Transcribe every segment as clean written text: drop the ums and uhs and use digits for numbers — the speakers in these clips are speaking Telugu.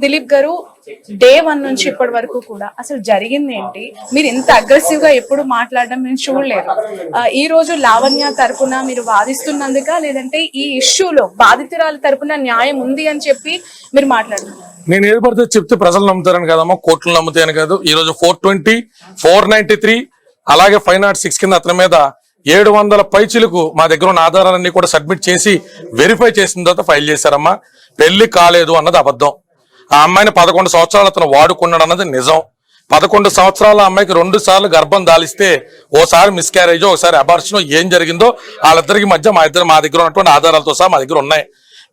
దిలీప్ గారు డే 1 నుంచి ఇప్పటి వరకు కూడా అసలు జరిగింది ఏంటి? మీరు ఇంత అగ్రెసివ్ గా ఎప్పుడు మాట్లాడడం నేను చూడలేదు. ఈ రోజు లావణ్య తరపున మీరు వాదిస్తున్నందుక, లేదంటే ఈ ఇష్యూలో బాధితురాల తరపున న్యాయం ఉంది అని చెప్పి మీరు మాట్లాడుతున్నారు? నేను ఏది పడితే చెప్తే ప్రజలు నమ్ముతారని కదమ్మా, కోర్టులు నమ్ముతాయని కాదు. ఈ రోజు 420, 493 అలాగే 506 కింద అతని మీద 700 పైచిలకు మా దగ్గర ఉన్న ఆధారాలన్నీ కూడా సబ్మిట్ చేసి వెరిఫై చేసిన తర్వాత ఫైల్ చేశారమ్మా. పెళ్లి కాలేదు అన్నది అబద్ధం. ఆ అమ్మాయిని 11 సంవత్సరాలు అతను వాడుకున్నాడు అన్నది నిజం. 11 సంవత్సరాల అమ్మాయికి 2 సార్లు గర్భం దాలిస్తే ఓసారి మిస్క్యారేజ్, ఒకసారి అబార్షన్, ఏం జరిగిందో వాళ్ళిద్దరికి మధ్య మా దగ్గర ఉన్నటువంటి ఆధారాలతో సహా మా దగ్గర ఉన్నాయి.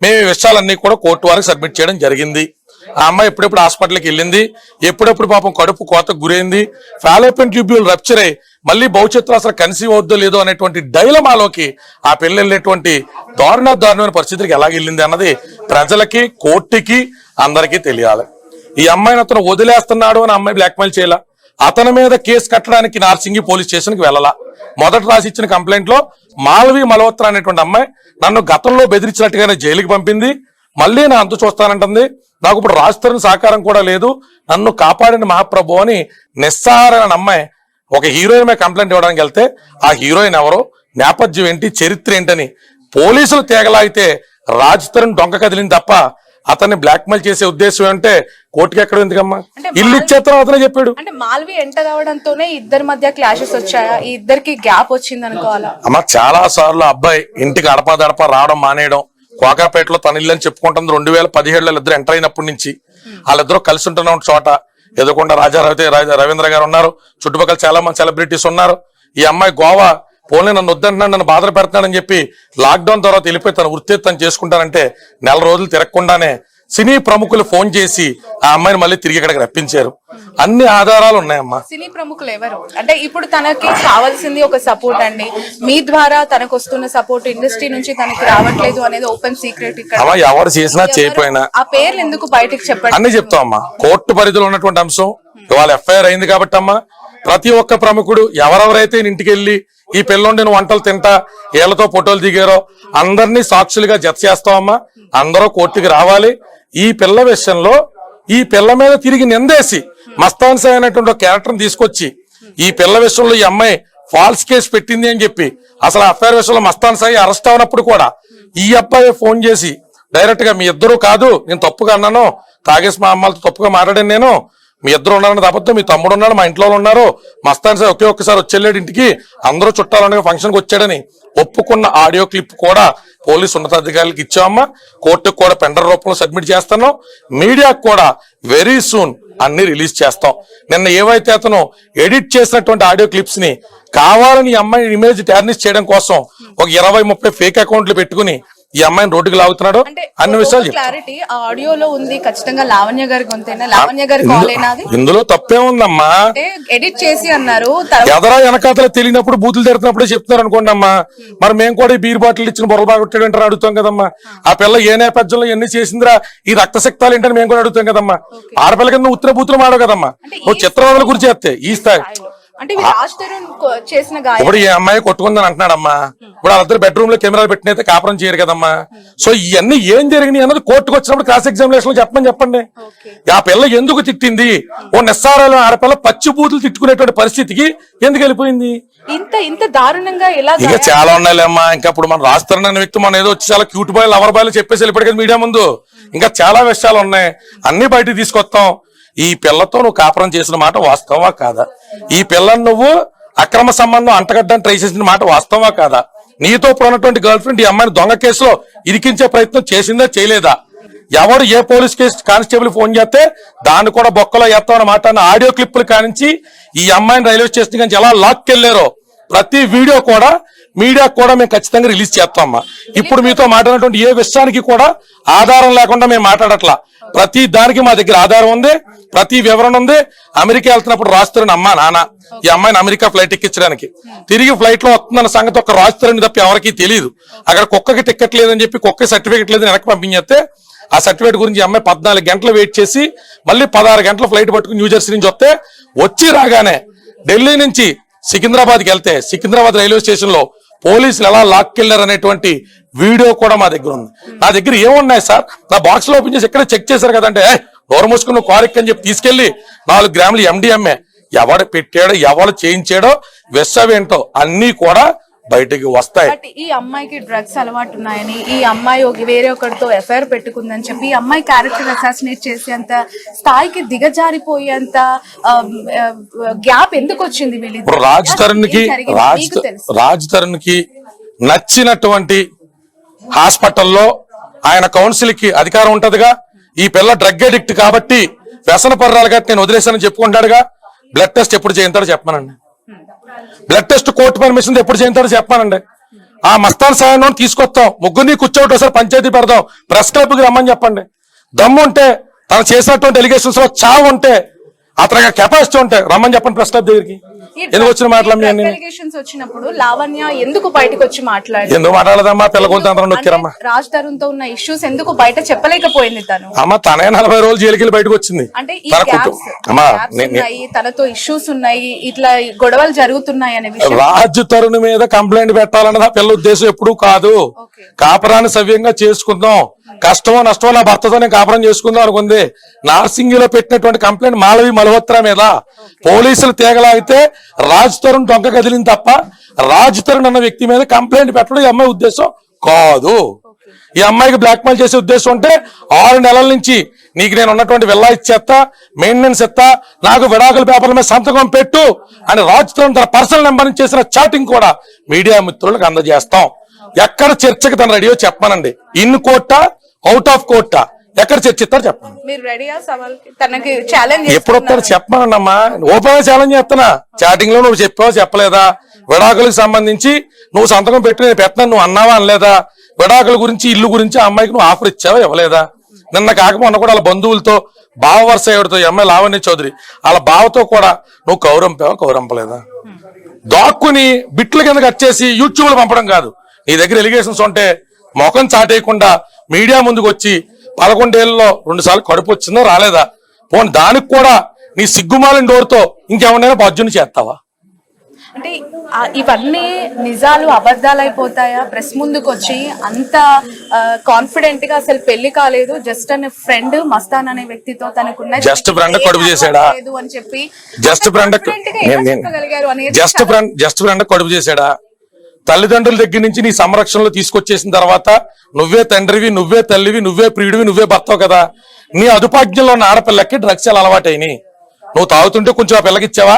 మేము ఈ విషయాలన్నీ కూడా కోర్టు వారికి సబ్మిట్ చేయడం జరిగింది. ఆ అమ్మాయి ఎప్పుడెప్పుడు హాస్పిటల్కి వెళ్ళింది, ఎప్పుడెప్పుడు పాపం కడుపు కోతకు గురైంది, ఫాలోపియన్ ట్యూబ్యూల్ రప్చర్ అయ్యి మళ్ళీ భవిష్యత్తులో అసలు కన్సీవ్ అవుద్దో లేదో అనేటువంటి డైలమాలోకి ఆ పెళ్లి వెళ్ళేటువంటి దారుణమైన పరిస్థితికి ఎలా వెళ్ళింది అన్నది ప్రజలకి, కోర్టుకి, అందరికీ తెలియాలి. ఈ అమ్మాయిని అతను వదిలేస్తున్నాడు అని అమ్మాయి బ్లాక్మెయిల్ చేయాల. అతని మీద కేసు కట్టడానికి నార్సింగి పోలీస్ స్టేషన్ కి వెళ్ళాల. మొదట రాసి ఇచ్చిన కంప్లైంట్ లో మాల్వి మల్హోత్రా అనేటువంటి అమ్మాయి నన్ను గతంలో బెదిరించినట్టుగానే జైలుకి పంపింది, మళ్ళీ నా అంతు చూస్తానంటుంది, నాకు ఇప్పుడు రాజుతరణ సహకారం కూడా లేదు, నన్ను కాపాడిన మహాప్రభు అని నిస్సారైన అమ్మాయి ఒక హీరోయిన్ మీద కంప్లైంట్ ఇవ్వడానికి వెళ్తే ఆ హీరోయిన్ ఎవరో, నేపథ్యం ఏంటి, చరిత్ర ఏంటని పోలీసులు తేగలాగితే రాజుతరణ డొంక కదిలింది తప్ప అతన్ని బ్లాక్మెయిల్ చేసే ఉద్దేశం అంటే కోర్టుకి ఎక్కడ ఎందుకమ్మా? ఇల్లు ఇచ్చేస్తాను అతనే చెప్పాడు. అంటే మాల్వి ఎంటర్ అవడంతోనే ఇద్దరి మధ్య క్లాషెస్ వచ్చాయా? ఈ ఇద్దరికి గ్యాప్ వచ్చింది అనుకోవాలా? అమ్మ చాలా సార్లు అబ్బాయి ఇంటికి అడపదడప రావడం మానేయడం, కోకాపేటలో తన ఇల్లు అని చెప్పుకుంటుంది. 2017లో ఇద్దరు ఎంటర్ అయినప్పటి నుంచి వాళ్ళిద్దరూ కలిసి ఉంటున్న చోట ఎదుర్కొండ రవీంద్ర గారు ఉన్నారు, చుట్టుపక్కల చాలా మంది సెలబ్రిటీస్ ఉన్నారు. ఈ అమ్మాయి గోవా పోలే నన్ను వద్దంటున్నాడు, నన్ను బాధలు పెడుతున్నాడని చెప్పి లాక్డౌన్ తర్వాత వెళ్ళిపోయి తన వృత్తి తను చేసుకుంటానంటే 4 రోజులు తిరగకుండానే సినీ ప్రముఖులు ఫోన్ చేసి ఆ అమ్మాయిని మళ్ళీ తిరిగి ఇక్కడికి రప్పించారు. అన్ని ఆధారాలు ఉన్నాయమ్మా. సినీ ప్రముఖులు ఎవరు అంటే ఇప్పుడు తనకి కావాల్సింది ఒక సపోర్ట్ అండి. మీ ద్వారా తనకు వస్తున్న సపోర్ట్ ఇండస్ట్రీ నుంచి తనకి రావట్లేదు అనేది ఓపెన్ సీక్రెట్. ఇక్కడ ఎవరు చేసినా చేయకపోయినా ఆ పేర్లు ఎందుకు బయటకు చెప్పండి అన్ని చెప్తాం అమ్మా. కోర్టు పరిధిలో ఉన్నటువంటి అంశం ఇవాళ ఎఫ్ఐఆర్ అయింది కాబట్టి అమ్మా, ప్రతి ఒక్క ప్రముఖుడు ఎవరెవరైతే ఇంటికి వెళ్ళి ఈ పిల్లోండిని వంటలు తింటా ఏళ్లతో ఫోటోలు దిగారో అందరినీ సాక్షులుగా జత చేస్తామమ్మా. అందరూ కోర్టుకి రావాలి. ఈ పిల్ల విషయంలో ఈ పిల్ల మీద తిరిగి నిందేసి మస్తాన్ సాయి అనేటువంటి క్యారెక్టర్ తీసుకొచ్చి ఈ పిల్ల విషయంలో ఈ అమ్మాయి ఫాల్స్ కేసు పెట్టింది అని చెప్పి అసలు అఫైర్ విషయంలో మస్తాన్ సాయి అరెస్ట్ అవునప్పుడు కూడా ఈ అబ్బాయి ఫోన్ చేసి డైరెక్ట్ గా మీ ఇద్దరు కాదు, నేను తప్పుగా అన్నాను, తాగేసి మా అమ్మాలతో తప్పుగా మాట్లాడాను, నేను మీ ఇద్దరు ఉన్నారని తప్పదు, మీ తమ్ముడు ఉన్నాడు, మా ఇంట్లో ఉన్నారు, మస్తాన్ సాయి ఒక్కసారి వచ్చేళ్ళాడు ఇంటికి, అందరూ చుట్టాలనే ఫంక్షన్కి వచ్చాడని ఒప్పుకున్న ఆడియో క్లిప్ కూడా పోలీసు ఉన్నతాధికారులకు ఇచ్చామమ్మా. కోర్టుకు కూడా పెండర్ రూపంలో సబ్మిట్ చేస్తాను. మీడియాకు కూడా వెరీ సూన్ అన్ని రిలీజ్ చేస్తాం. నిన్న ఏవైతే అతను ఎడిట్ చేసినటువంటి ఆడియో క్లిప్స్ ని కావాలని ఈ అమ్మాయి ఇమేజ్ టార్నిష్ చేయడం కోసం ఒక 20-30 ఫేక్ అకౌంట్లు పెట్టుకుని ఈ అమ్మాయిని రోడ్డుకు లాగుతున్నాడు. అన్ని విషయాలు క్లారిటీ ఆడియోలో ఉంది. ఖచ్చితంగా లావణ్య గారి గొంతేనా? లావణ్య గారి కాలేనా? ఇందులో తప్పే ఉందమ్మా. ఎడిట్ చేసి అన్నారు. ఎదరా వెనకాతలు తెలియనప్పుడు బూతులు తిడుతున్నప్పుడే చెప్తున్నారు అనుకోండి అమ్మా. మరి మేము కూడా ఈ బీర్ బాటిల్ ఇచ్చిన బొర్ర బాగా కొట్టాడంటారు అడుగుతాం కదమ్మా. ఆ పిల్ల ఏ నేపథ్యంలో ఎన్ని చేసిందిరా, ఈ రక్తశక్తాలు ఏంటని మేము కూడా అడుగుతాం కదమ్మా. ఆడపిల్ల కింద ఉత్తర బూతులు మాడవు కదమ్మా. నువ్వు చిత్రవాదుల గురించి చేస్తే ఈ స్థాయి ఇప్పుడు ఈ అమ్మాయి కొట్టుకుందని అంటున్నాడమ్మా. ఇప్పుడు వాళ్ళిద్దరు బెడ్రూమ్ లో కెమెరాలు పెట్టినైతే కాపురం చేయరు కదమ్మా. సో ఇవన్నీ ఏం జరిగినాయి అన్నది కోర్టుకు వచ్చినప్పుడు క్రాస్ ఎగ్జామినేషన్ చెప్పండి. ఆ పిల్ల ఎందుకు తిట్టింది, ఓ నిస్సారాలు ఆడపిల్ల పచ్చి బూతులు తిట్టుకునేటువంటి పరిస్థితికి ఎందుకు వెళ్ళిపోయింది? ఇంత దారుణంగా ఇక చాలా ఉన్నాయిలేమ్మా. ఇంకా ఇప్పుడు మనం రాస్తారన్న వ్యక్తి మనం ఏదో వచ్చి చాలా క్యూట్ బాయ్ లవర్ బాయ్ చెప్పేసి వెళ్ళిపోయాడు మీడియా ముందు. ఇంకా చాలా విషయాలు ఉన్నాయి, అన్ని బయటకు తీసుకొస్తాం. ఈ పిల్లతో నువ్వు కాపురం చేసిన మాట వాస్తవమా కాదా? ఈ పిల్లని నువ్వు అక్రమ సంబంధం అంటగడ్డానికి ట్రై చేసిన మాట వాస్తవమా కాదా? నీతో ఉన్నటువంటి గర్ల్ ఫ్రెండ్ ఈ అమ్మాయిని దొంగ కేసులో ఇరికించే ప్రయత్నం చేసిందా చేయలేదా? ఎవరు ఏ పోలీస్ కేసు కానిస్టేబుల్ ఫోన్ చేస్తే దాన్ని కూడా బొక్కలో ఎత్తామని మాట్లాడిన ఆడియో క్లిప్పులు కానించి ఈ అమ్మాయిని రైల్వే స్టేషన్ నుంచి ఎలా లాక్కెళ్లారో ప్రతి వీడియో కూడా మీడియాకు కూడా మేము ఖచ్చితంగా రిలీజ్ చేస్తామమ్మా. ఇప్పుడు మీతో మాట్లాడినటువంటి ఏ విషయానికి కూడా ఆధారం లేకుండా మేము మాట్లాడట్లా. ప్రతి దానికి మా దగ్గర ఆధారం ఉంది, ప్రతి వివరణ ఉంది. అమెరికా వెళ్తున్నప్పుడు రాస్తారని అమ్మా నాన్న ఈ అమ్మాయిని అమెరికా ఫ్లైట్ ఎక్కించడానికి తిరిగి ఫ్లైట్ లో వస్తుందన్న సంగతి ఒక రాస్తారని తప్ప ఎవరికి తెలియదు. అక్కడ కుక్కకి టికెట్ లేదని చెప్పి కుక్క సర్టిఫికెట్ లేదని వెనక్కి పంపించేస్తే ఆ సర్టిఫికేట్ గురించి అమ్మాయి 14 గంటలు వెయిట్ చేసి మళ్ళీ 16 గంటల ఫ్లైట్ పట్టుకుని న్యూజెర్సీ నుంచి వస్తే వచ్చి రాగానే ఢిల్లీ నుంచి సికింద్రాబాద్కి వెళ్తే సికింద్రాబాద్ రైల్వే స్టేషన్ లో పోలీసులు ఎలా లాక్కెళ్లారు అనేటువంటి వీడియో కూడా మా దగ్గర ఉంది. నా దగ్గర ఏమున్నాయి సార్, నా బాక్స్ లో ఓపెన్ చేసి ఎక్కడ చెక్ చేశారు కదంటే నోరు మూసుకుని నువ్వు కారెక్కి అని చెప్పి తీసుకెళ్లి 4 గ్రాములు MDMA ఎవడు పెట్టాడో ఎవడు చేయించాడో విషమేంటో అన్ని కూడా బయటికి వస్తాయి. బట్ ఈ అమ్మాయికి డ్రగ్స్ అలవాటు ఉన్నాయని, ఈ అమ్మాయి వేరే ఒకరితో ఎఫ్ఐఆర్ పెట్టుకుందని చెప్పి ఈ అమ్మాయి క్యారెక్టర్ అసాసినేట్ చేసేంత స్థాయికి దిగజారిపోయేంత గ్యాప్ ఎందుకు వచ్చింది ఇప్పుడు రాజ్ తరుణ్ కి నచ్చినటువంటి హాస్పిటల్లో ఆయన కౌన్సిల్ కి అధికారం ఉంటదిగా. ఈ పిల్ల డ్రగ్ అడిక్ట్ కాబట్టి వ్యసన పర్రాలుగా నేను వదిలేశానని చెప్పుకుంటాడుగా. బ్లడ్ టెస్ట్ ఎప్పుడు చేయించాడో చెప్పానండి. బ్లడ్ టెస్ట్ కోర్టు పర్మిషన్ ఎప్పుడు చేయించాడో చెప్పానండి. ఆ మస్తాన్ సాయం తీసుకొస్తాం, ముగ్గురిని కూర్చోబెట్టి ఒకసారి పంచాయతీ పెడదాం, ప్రెస్ క్లబ్ కి రమ్మని చెప్పండి. దమ్ము ఉంటే తను చేసినటువంటి ఎలిగేషన్స్ లో చావు ఉంటే అతనికి కెపాసిటీ ఉంటే రమ్మని చెప్పండి ప్రెస్ క్లబ్ దగ్గరికి. ఎందుకు వచ్చిన మాటలన్నీ వచ్చినప్పుడు లావణ్య ఎందుకు బయటకు వచ్చి మాట్లాడి ఎందుకు మాట్లాడదమ్మా? పిల్లకొంత నొక్కిరమ్మా. రాజ్ తరుణ్ తో ఉన్న ఇష్యూస్ ఎందుకు బయట చెప్పలేకపోయింది తను? అమ్మ తనే 40 రోజులు జైలుకి వెళ్ళి బయటకు వచ్చింది. అంటే తనతో ఇష్యూస్ ఉన్నాయి, ఇట్లా గొడవలు జరుగుతున్నాయి అనే విషయం. రాజ్ తరుణ్ మీద కంప్లైంట్ పెట్టాలన్నది ఆ పిల్ల ఉద్దేశం ఎప్పుడు కాదు. కాపురాన్ని సవ్యంగా చేసుకుందాం, కష్టమో నష్టమో నా భర్తతో నేను కాపురం చేసుకుందాం అనుకుంది. నార్సింగిలో పెట్టినటువంటి కంప్లైంట్ మాలవి మల్హోత్రా మీద పోలీసులు తీగలాగితే రాజ్ తరుణ్ డొంక కదిలింది తప్ప రాజ్ తరుణ్ అన్న వ్యక్తి మీద కంప్లైంట్ పెట్టడం ఈ అమ్మాయి ఉద్దేశం కాదు. ఈ అమ్మాయికి బ్లాక్ మెయిల్ చేసే ఉద్దేశం ఉంటే 6 నెలల నుంచి నీకు నేను ఉన్నటువంటి విల్లా ఇచ్చేస్తా, మెయింటెనెన్స్ ఇస్తా, నాకు విడాకుల పేపర్ల మీద సంతకం పెట్టు అని రాజ్ తరుణ్ తన పర్సనల్ నెంబర్ నుంచి చేసిన చాటింగ్ కూడా మీడియా మిత్రులకు అందజేస్తాం. ఎక్కడ చర్చకి తన రెడీయో చెప్పానండి. ఇన్ కోర్టా అవుట్ ఆఫ్ కోర్టా ఎక్కడ చర్చిస్తారు చెప్పండి. ఎప్పుడు వస్తారు చెప్పమనండి అమ్మా. ఓపెన్ గా ఛాలెంజ్ చేస్తున్నా. చాటింగ్ లో నువ్వు చెప్పావా చెప్పలేదా? విడాకులకు సంబంధించి నువ్వు సంతకం పెట్టి నేను పెట్టినా నువ్వు అన్నావా అనలేదా? విడాకుల గురించి ఇల్లు గురించి ఆ అమ్మాయికి నువ్వు ఆఫర్ ఇచ్చావా ఇవ్వలేదా? నిన్న కాకపోయినా కూడా వాళ్ళ బంధువులతో బావ వరుస ఎవరితో అమ్మాయి లావణ్య చౌదరి వాళ్ళ బావతో కూడా నువ్వు కౌరంపలేదా? దాక్కుని బిట్ల కింద కట్ చేసి యూట్యూబ్ లో పంపడం కాదు. నీ దగ్గర ఎలిగేషన్స్ ఉంటే ముఖం చాటేయకుండా మీడియా ముందుకు వచ్చి 11 ఏళ్లలో 2 సార్లు కడుపు వచ్చిందో రాలేదా? పోనీ దానికి కూడా నీ సిగ్గుమాలిన డోర్తో ఇంకేమన్నా బాధ్యుని చేస్తావా? అంటే ఇవన్నీ నిజాలు అబద్ధాలు అయిపోతాయా? ప్రెస్ ముందుకు వచ్చి అంత కాన్ఫిడెంట్ గా అసలు పెళ్లి కాలేదు, జస్ట్ అనే ఫ్రెండ్ మస్తాన్ అనే వ్యక్తితో తనకున్న జస్ట్ ఫ్రెండ్ కడుపు చేశాడా అని చెప్పి జస్ట్ ఫ్రెండ్ కడుపు చేశాడా? తల్లిదండ్రుల దగ్గర నుంచి నీ సంరక్షణలో తీసుకొచ్చేసిన తర్వాత నువ్వే తండ్రివి, నువ్వే తల్లివి, నువ్వే ప్రియుడివి, నువ్వే భర్తవు కదా. నీ అదుపాజ్ఞంలో ఉన్న ఆడపిల్లకి డ్రగ్స్ ఎలా అలవాటైనాయి? నువ్వు తాగుతుంటే కొంచెం ఆ పిల్లకి ఇచ్చావా?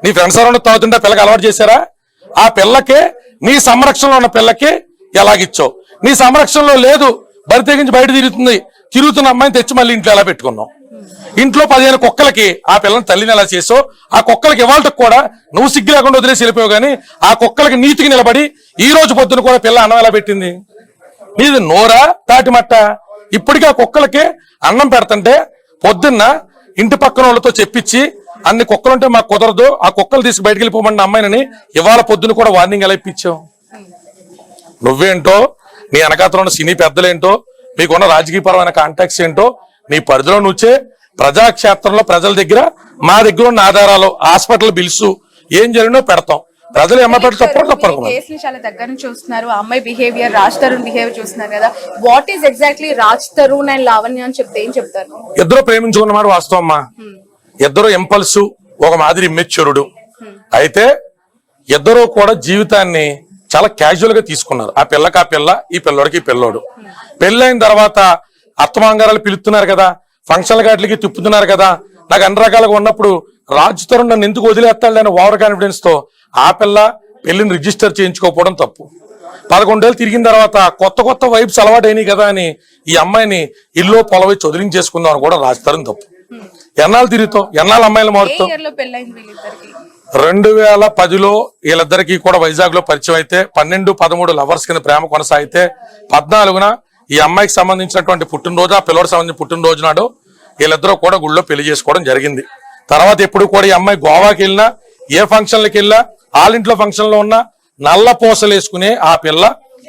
నీ ఫ్రెండ్స్ ఎవరైనా తాగుతుంటే ఆ పిల్లకి అలవాటు చేశారా? ఆ పిల్లకే నీ సంరక్షణలో ఉన్న పిల్లకి ఎలాగిచ్చావు? నీ సంరక్షణలో లేదు, బరి తెగించి బయట తిరుగుతున్న అమ్మాయిని తెచ్చి మళ్ళీ ఇంట్లో ఎలా పెట్టుకున్నావు? ఇంట్లో 15 కుక్కలకి ఆ పిల్లని తల్లిని ఎలా చేసావు? ఆ కుక్కలకి ఇవాళకి కూడా నువ్వు సిగ్గు లేకుండా వదిలేసి వెళ్ళిపోయావు. కానీ ఆ కుక్కలకి నీతికి నిలబడి ఈ రోజు పొద్దున కూడా పిల్ల అన్నం ఎలా పెట్టింది? నీది నోరా తాటిమట్ట? ఇప్పటికీ ఆ కుక్కలకి అన్నం పెడతంటే పొద్దున్న ఇంటి పక్కన వాళ్ళతో చెప్పించి అన్ని కుక్కలుంటే మాకు కుదరదు, ఆ కుక్కలు తీసుకు బయటకు వెళ్ళిపోమన్న అమ్మాయిని ఇవాళ పొద్దున కూడా వార్నింగ్ ఎలా ఇప్పించావు? నువ్వేంటో, నీ వెనకాతలో ఉన్న సినీ పెద్దలేంటో, మీకున్న రాజకీయపరమైన కాంటాక్ట్స్ ఏంటో నీ పరిధిలో నుంచే ప్రజాక్షేత్రంలో ప్రజల దగ్గర మా దగ్గర ఉన్న ఆధారాలు, హాస్పిటల్ బిల్స్ ఏం జరిగినో పెడతాం. ప్రజలు ఏమంటారు చాలా దగ్గర నుంచి చూస్తున్నారు. అమ్మాయి బిహేవియర్, రాజ్ తరుణ్ బిహేవియర్ చూస్తున్నారు కదా. What is exactly Raj Tarun and Lavanya అని చెప్తే ఏం చెప్తారు? ఇద్దరు ప్రేమించుకున్నమాట వాస్తవం అమ్మా. ఇద్దరు ఇంపల్స్, ఒక మాదిరి ఇమ్మెచ్యూరుడు. అయితే ఇద్దరు కూడా జీవితాన్ని చాలా క్యాజువల్ గా తీసుకున్నారు. ఆ పిల్లకి ఆ పిల్ల, ఈ పిల్లోడికి ఈ పిల్లోడు. పెళ్ళైన తర్వాత అత్తమాంగారాలు పిలుస్తున్నారు కదా, ఫంక్షన్ల గాట్లకి తిప్పుతున్నారు కదా. నాకు అన్ని రకాలుగా ఉన్నప్పుడు రాజ్ తరుణ్ నన్ను ఎందుకు వదిలేస్తాడు అని ఓవర్ కాన్ఫిడెన్స్ తో ఆ పిల్ల పెళ్లిని రిజిస్టర్ చేయించుకోకపోవడం తప్పు. 11 ఏళ్ళు తిరిగిన తర్వాత కొత్త వైబ్స్ అలవాటు అయినాయి కదా అని ఈ అమ్మాయిని ఇల్లు పొలవై చదివించేసుకుందాం అని కూడా రాజ్ తరుణ్ తప్పు. ఎన్నాళ్ళు తిరుగుతావు, ఎన్నాళ్ళు అమ్మాయిలు మారుతావు? 2010లో వీళ్ళిద్దరికి కూడా వైజాగ్ లో పరిచయం అయితే 12-13 లవర్స్ కింద ప్రేమ కొనసాగితే 14న ఈ అమ్మాయికి సంబంధించినటువంటి పుట్టినరోజు, ఆ పిల్లడికి సంబంధించిన పుట్టినరోజు నాడు వీళ్ళిద్దరూ కూడా గుళ్ళో పెళ్లి చేసుకోవడం జరిగింది. తర్వాత ఎప్పుడు కూడా ఈ అమ్మాయి గోవాకి వెళ్ళినా, ఏ ఫంక్షన్లకి వెళ్ళినా, ఆలింట్లో ఫంక్షన్ లో ఉన్నా నల్ల పూసలు వేసుకునే ఆ పిల్ల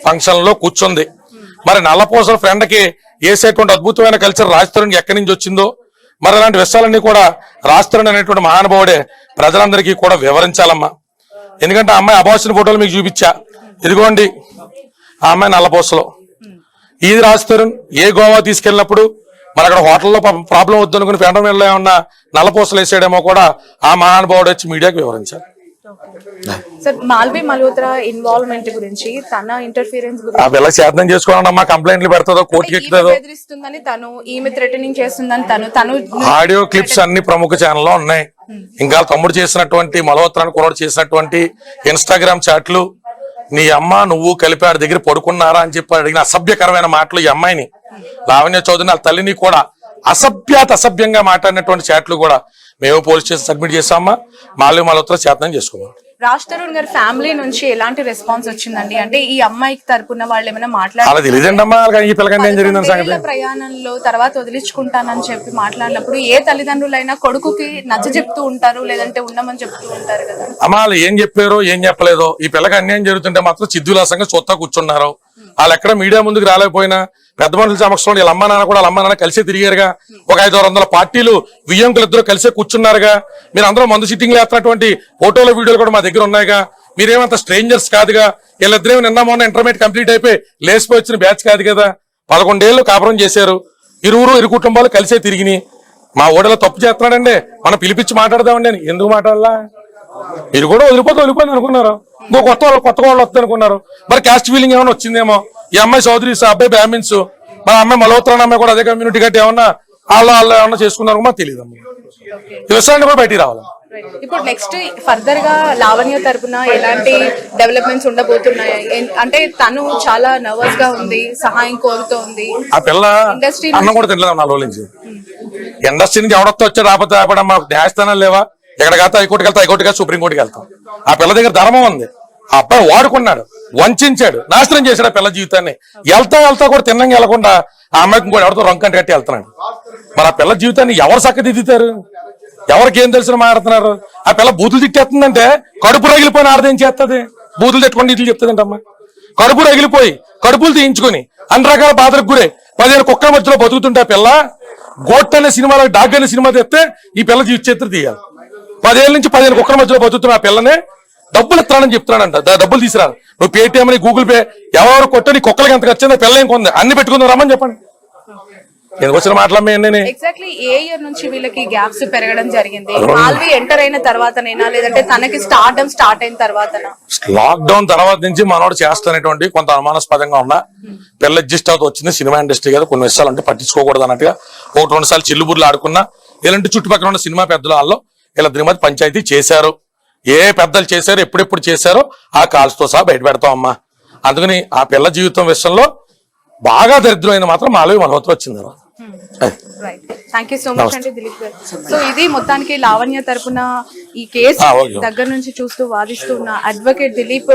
ఫంక్షన్ లో కూర్చుంది. మరి నల్ల పూసల ఫ్రెండ్ కి వేసేటువంటి అద్భుతమైన కల్చర్ రాజ్ తరుణ్ ఎక్కడి నుంచి వచ్చిందో, మరి అలాంటి విషయాలన్నీ కూడా రాజ్ తరుణ్ అనేటువంటి మహానుభావుడే ప్రజలందరికీ కూడా వివరించాలమ్మా. ఎందుకంటే ఆ అమ్మాయి అబార్షన్ ఫోటోలు మీకు చూపించా, ఇదిగోండి ఆ అమ్మాయి నల్ల పూసలో. ఇది రాజ్ తరుణ్ ఏ గోవా తీసుకెళ్ళినప్పుడు మన అక్కడ హోటల్లో ప్రాబ్లం వద్దనుకుని పెండమిల్లో ఏమన్నా నల్లపూసలు వేసాడేమో కూడా ఆ మహానుభావుడు వచ్చి మీడియాకి వివరించారు. సార్ మాల్వి మల్హోత్రా ఇన్వాల్వ్మెంట్ గురించి, తన ఇంటర్ఫిరెన్స్ ఆ గురించి, పిల్ల శాతం చేసుకోవాలన్నా మా కంప్లైంట్లు పెడతాదో కోర్టుకి ఎక్కుతుందో, బెదిరిస్తుందని తను, ఈమె థ్రెటనింగ్ చేస్తుందని తను ఆడియో క్లిప్స్ అన్ని ప్రముఖ ఛానల్లో ఉన్నాయి. ఇంకా తమ్ముడు చేసినటువంటి మల్హోత్రాని కుర్రాడు చేసినటువంటి ఇన్స్టాగ్రామ్ చాట్లు, నీ అమ్మ నువ్వు కలిపి ఆడి దగ్గర పడుకున్నారా అని చెప్పి అడిగిన అసభ్యకరమైన మాటలు ఈ అమ్మాయిని లావణ్య చౌదరిని వాళ్ళ తల్లిని కూడా అసభ్యంగా మాట్లాడినటువంటి చాట్లు కూడా మేము పోలీస్ స్టేషన్ సబ్మిట్ చేసామా. మాల్వి మల్హోత్రా శాతం చేసుకోవాలి. రాజ్ తరుణ్ గారి ఫ్యామిలీ నుంచి ఎలాంటి రెస్పాన్స్ వచ్చిందండి? అంటే ఈ అమ్మాయికి తరపున వాళ్ళు ఏమైనా అలా మాట్లాడారు? తెలియదండి అమ్మా, ఈ పిల్లకంటే ఏం జరిగిందని సంగతి. ప్రయాణంలో తర్వాత వదిలించుకుంటానని చెప్పి మాట్లాడినప్పుడు ఏ తల్లిదండ్రులైనా కొడుకుకి నచ్చ చెప్తూ ఉంటారు, లేదంటే ఉండమని చెప్తూ ఉంటారు కదా. అమ్మా వాళ్ళు ఏం చెప్పారో ఏం చెప్పలేదో, ఈ పిల్లకి అన్యాయం జరుగుతుంటే మాత్రం చిద్దులాసంగా చూస్తా కూర్చున్నారు. వాళ్ళు ఎక్కడ మీడియా ముందుకు రాలేకపోయినా పెద్ద మనుషుల సమక్షంలో వీళ్ళ అమ్మా నాన్న కూడా వాళ్ళ అమ్మా నాన్న కలిసే తిరిగారుగా. ఒక 500-600 పార్టీలు వియ్యంకులు ఇద్దరు కలిసే కూర్చున్నారుగా. మీరు అందరూ మందు సిట్టింగ్లు వేస్తున్నటువంటి ఫోటోలు వీడియోలు కూడా మా దగ్గర ఉన్నాయిగా. మీరేమంత స్ట్రేంజర్స్ కాదుగా. వీళ్ళిద్దరేమో నిన్న మొన్న ఇంటర్మీడియట్ కంప్లీట్ అయిపోయి లేసిపోయి వచ్చిన బ్యాచ్ కాదు కదా. 11 ఏళ్ళు కాపురం చేశారు. ఇరు కుటుంబాలు కలిసే తిరిగినాయి. మా ఓడలో తప్పు చేస్తున్నాడండి, మనం పిలిపించి మాట్లాడదామండి అని. ఎందుకు మాట్లాడాలా? మీరు కూడా వదిలిపోయింది అనుకున్నారు. ఇంకో కొత్త వాళ్ళు వస్తుంది అనుకున్నారు. మరి క్యాస్ట్ ఫీలింగ్ ఏమైనా వచ్చిందేమో. ఈ అమ్మాయి చౌదరీస్, అబ్బాయి బ్రాహ్మిన్స్, మా అమ్మాయి మల్హోత్రా అమ్మాయి కూడా అదే కమ్యూనిటీ గట్టి ఏమన్నా వాళ్ళు ఏమన్నా చేసుకున్నారు మాకు తెలియదు. అమ్మ ఈ విషయాన్ని కూడా బయటికి రావాలి. ఇప్పుడు నెక్స్ట్ ఫర్దర్ గా లావణ్య తరపున ఎలాంటి డెవలప్మెంట్స్ ఉండబోతున్నాయి? అంటే తను చాలా నర్వస్ గా ఉంది, సహాయం కోరుతోంది. ఆ పిల్ల ఇండస్ట్రీ అన్నం కూడా తినలేదు 4 రోజుల నుంచి. ఇండస్ట్రీ నుంచి ఎవడొస్తా వచ్చాడు రాకపోతే ఆపడం మాకు న్యాయస్థానాలు లేవా? ఎక్కడికి హైకోర్టుకి వెళ్తా, హైకోర్టుకి సుప్రీంకోర్టుకి వెళ్తాం. ఆ పిల్ల దగ్గర ధర్మం ఉంది. ఆ అబ్బాయి వాడుకున్నాడు, వంచాడు, నాశనం చేశాడు ఆ పిల్ల జీవితాన్ని. వెళ్తా కూడా తిన్నంగా వెళ్లకుండా ఆ అమ్మాయికి కూడా ఎవరితో రొంకంటి కట్టి వెళ్తున్నాడు. మరి ఆ పిల్ల జీవితాన్ని ఎవరు చక్కదిద్దుతారు? ఎవరికి ఏం తెలిసిన మాట్లాడుతున్నారు? ఆ పిల్ల బూతులు తిట్టేస్తుందంటే కడుపు రగిలిపోయిన ఆడదేం చేస్తుంది? బూతులు తిట్టుకొని ఇట్లు చెప్తుందంటమ్మా. కడుపు రగిలిపోయి కడుపులు తీయించుకొని అన్ని రకాల బాధలకు గురే 15 కుక్కల మధ్యలో బతుకుతుంటే ఆ పిల్ల గోట్ అనే సినిమాలో డాగ్ అనే సినిమా తెస్తే ఈ పిల్ల జీవిత చరిత్ర తీయాలి. 10 ఏళ్ళ నుంచి 15 కుక్కల మధ్యలో బతుకుతున్న ఆ పిల్లనే డబ్బులు ఇస్తానని చెప్తున్నాడంట. డబ్బులు తీసుకురాను, నువ్వు పేటీఎం అని గూగుల్ పే ఎవరు కొట్టని కుక్కలకి ఎంత ఖర్చు పిల్ల ఏం కొంది అన్ని పెట్టుకుందాం రమ్మని చెప్పండి. ఎందుకు వచ్చిన మాట్లాడమే ఎగ్జాక్ట్లీ ఏ ఇయర్ నుంచి వీళ్ళకి గ్యాప్స్ పెరగడం జరిగింది? మాల్వి ఎంటర్ అయిన తర్వాతనైనా, లేదంటే తనకి స్టార్ట్ అయిన తర్వాతనా? లాక్డౌన్ తర్వాత నుంచి మనోడు చేస్తున్నటువంటి కొంత అనుమానాస్పదంగా ఉన్నా పిల్ల అడ్జస్ట్ అవుతూ వచ్చింది. సినిమా ఇండస్ట్రీ కదా, కొన్ని విషయాలు అంటే పట్టించుకోకూడదు అన్నట్టుగా 1-2 సార్లు చిల్లుబుర్లు ఆడుకున్నా. ఇలాంటి చుట్టుపక్కల ఉన్న సినిమా పెద్దలు వాళ్ళు వీళ్ళ మధ్య పంచాయతీ చేశారు. ఏ పెద్దలు చేశారు, ఎప్పుడెప్పుడు చేశారో ఆ కాల్స్ తో సహా బయట పెడతాం అమ్మా. అందుకని ఆ పిల్ల జీవితం విషయంలో బాగా దరిద్రమైన మాత్రం మాల్వి మల్హోత్రా వచ్చింది. థ్యాంక్ యూ సో మచ్ అండి దిలీప్ గారు. సో ఇది మొత్తానికి లావణ్య తరపున ఈ కేసు దగ్గర నుంచి చూస్తూ వాదిస్తున్న అడ్వకేట్ దిలీప్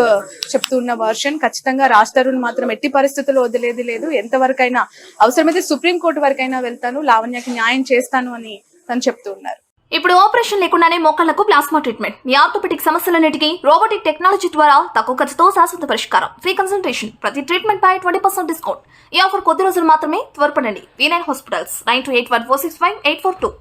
చెప్తున్న వర్షన్. ఖచ్చితంగా రాజ్ తరుణ్ మాత్రం ఎట్టి పరిస్థితుల్లో వదిలేది లేదు. ఎంతవరకైనా అవసరమైతే సుప్రీంకోర్టు వరకైనా వెళ్తాను, లావణ్యకి న్యాయం చేస్తాను అని తను చెప్తూ ఉన్నారు. ఇప్పుడు ఆపరేషన్ లేకుండానే మోకాళ్లకు ప్లాస్మా ట్రీట్మెంట్. మీ ఆర్థోపెటిక్ సమస్యలన్నిటికీ రోబోటిక్ టెక్నాలజీ ద్వారా తక్కువ ఖర్చుతో శాశ్వత పరిష్కారం. ఫ్రీ కన్సల్టేషన్, ప్రతి ట్రీట్మెంట్ పై 20% డిస్కౌంట్. ఈ ఆఫర్ కొద్ది రోజులు మాత్రమే. త్వరపడండి. V9 hospitals 9281465842.